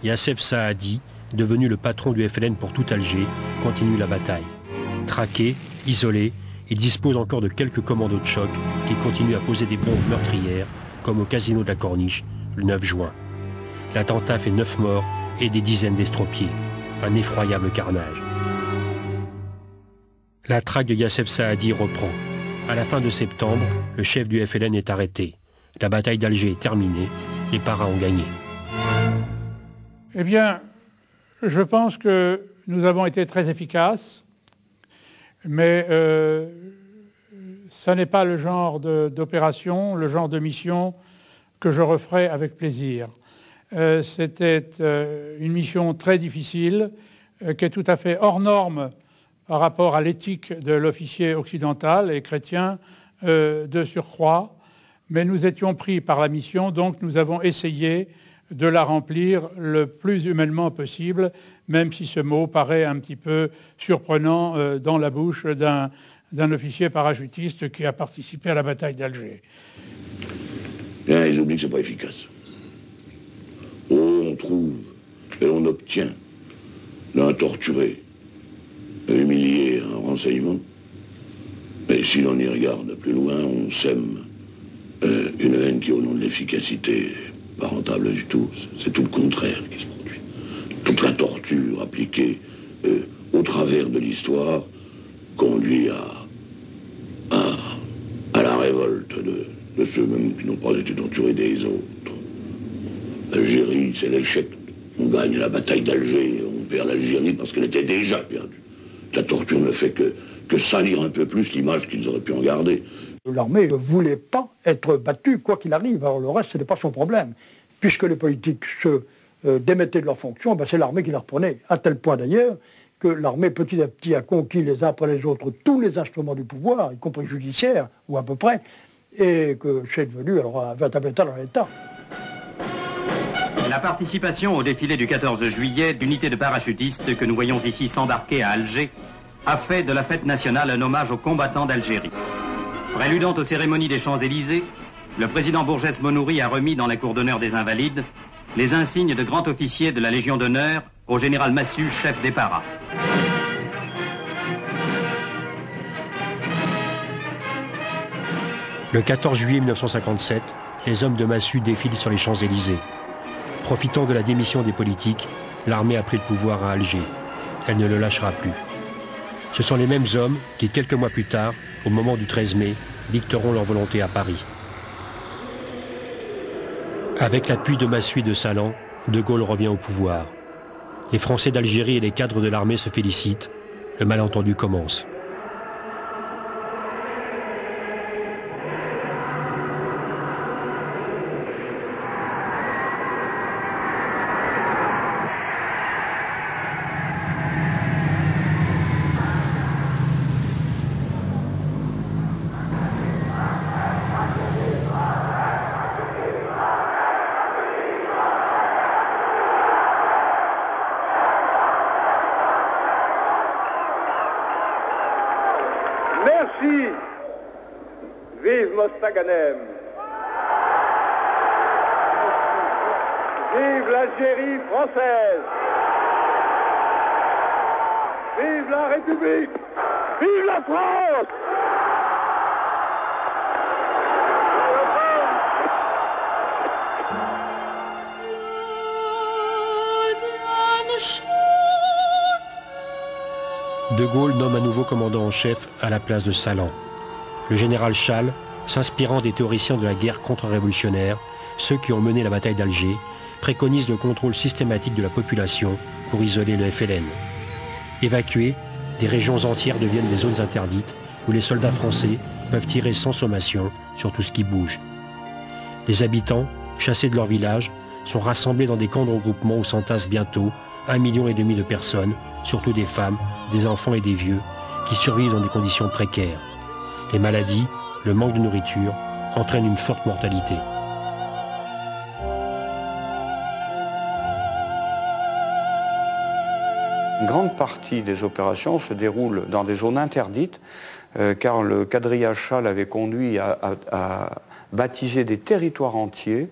Youssef Saadi, devenu le patron du FLN pour tout Alger, continue la bataille. Traqué, isolé, il dispose encore de quelques commandos de choc qui continuent à poser des bombes meurtrières, comme au casino de la Corniche, le 9 juin. L'attentat fait 9 morts et des dizaines d'estropiés. Un effroyable carnage. La traque de Youssef Saadi reprend. À la fin de septembre, le chef du FLN est arrêté. La bataille d'Alger est terminée, les paras ont gagné. Eh bien, je pense que nous avons été très efficaces, mais ça n'est pas le genre d'opération, le genre de mission que je referai avec plaisir. C'était une mission très difficile, qui est tout à fait hors norme par rapport à l'éthique de l'officier occidental et chrétien de surcroît, mais nous étions pris par la mission, donc nous avons essayé de la remplir le plus humainement possible, même si ce mot paraît un petit peu surprenant dans la bouche d'un officier parachutiste qui a participé à la bataille d'Alger. Bien, ils oublient que c'est pas efficace. On trouve et on obtient d'un torturé, humilié un renseignement. Mais si l'on y regarde plus loin, on sème une haine qui, au nom de l'efficacité, n'est pas rentable du tout. C'est tout le contraire qui se produit. Toute la torture appliquée au travers de l'histoire conduit à la révolte de ceux même qui n'ont pas été torturés des autres. L'Algérie, c'est l'échec. On gagne la bataille d'Alger, on perd l'Algérie parce qu'elle était déjà perdue. La torture ne fait que salir un peu plus l'image qu'ils auraient pu en garder. L'armée ne voulait pas être battue, quoi qu'il arrive. Alors le reste, ce n'est pas son problème. Puisque les politiques se démettaient de leurs fonctions, ben c'est l'armée qui les reprenait. À tel point d'ailleurs que l'armée, petit à petit, a conquis les uns après les autres tous les instruments du pouvoir, y compris judiciaire, ou à peu près, et que c'est devenu alors un véritable État dans l'État. La participation au défilé du 14 juillet d'unités de parachutistes que nous voyons ici s'embarquer à Alger a fait de la fête nationale un hommage aux combattants d'Algérie. Préludant aux cérémonies des Champs-Élysées, le président Bourges Monouri a remis dans la cour d'honneur des Invalides les insignes de grand officier de la Légion d'honneur au général Massu, chef des paras. Le 14 juillet 1957, les hommes de Massu défilent sur les Champs-Élysées. Profitant de la démission des politiques, l'armée a pris le pouvoir à Alger. Elle ne le lâchera plus. Ce sont les mêmes hommes qui, quelques mois plus tard, au moment du 13 mai, dicteront leur volonté à Paris. Avec l'appui de Massu et de Salan, De Gaulle revient au pouvoir. Les Français d'Algérie et les cadres de l'armée se félicitent. Le malentendu commence. Merci. Vive Mostaganem. Vive l'Algérie française. Vive la République. Vive la France. De Gaulle nomme un nouveau commandant en chef à la place de Salan. Le général Chasles, s'inspirant des théoriciens de la guerre contre-révolutionnaire, ceux qui ont mené la bataille d'Alger, préconise le contrôle systématique de la population pour isoler le FLN. Évacués, des régions entières deviennent des zones interdites où les soldats français peuvent tirer sans sommation sur tout ce qui bouge. Les habitants, chassés de leur village, sont rassemblés dans des camps de regroupement où s'entassent bientôt 1,5 million de personnes, surtout des femmes, des enfants et des vieux, qui survivent dans des conditions précaires. Les maladies, le manque de nourriture, entraînent une forte mortalité. Une grande partie des opérations se déroule dans des zones interdites, car le quadrillage Chasles avait conduit à baptisé des territoires entiers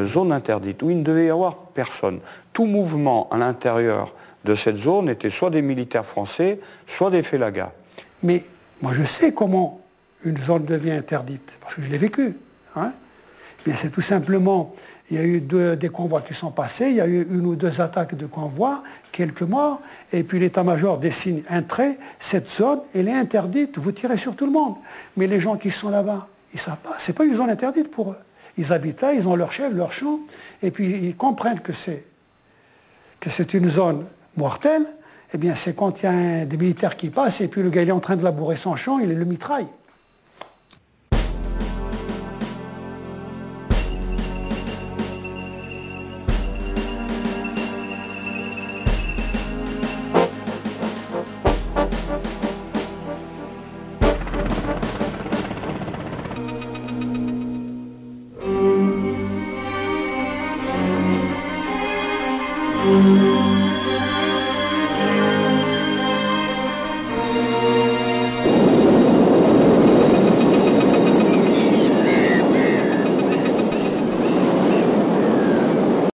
zone interdite, où il ne devait y avoir personne. Tout mouvement à l'intérieur de cette zone était soit des militaires français, soit des félagas. Mais moi je sais comment une zone devient interdite, parce que je l'ai vécu. Hein. Bien, c'est tout simplement, il y a eu des convois qui sont passés, il y a eu 1 ou 2 attaques de convois, quelques morts, et puis l'état-major dessine un trait, cette zone, elle est interdite, vous tirez sur tout le monde. Mais les gens qui sont là-bas, ils ne savent pas, ce n'est pas une zone interdite pour eux. Ils habitent là, ils ont leur chef, leur champ, et puis ils comprennent que c'est une zone mortelle. Eh bien, c'est quand il y a des militaires qui passent, et puis le gars il est en train de labourer son champ, il le mitraille.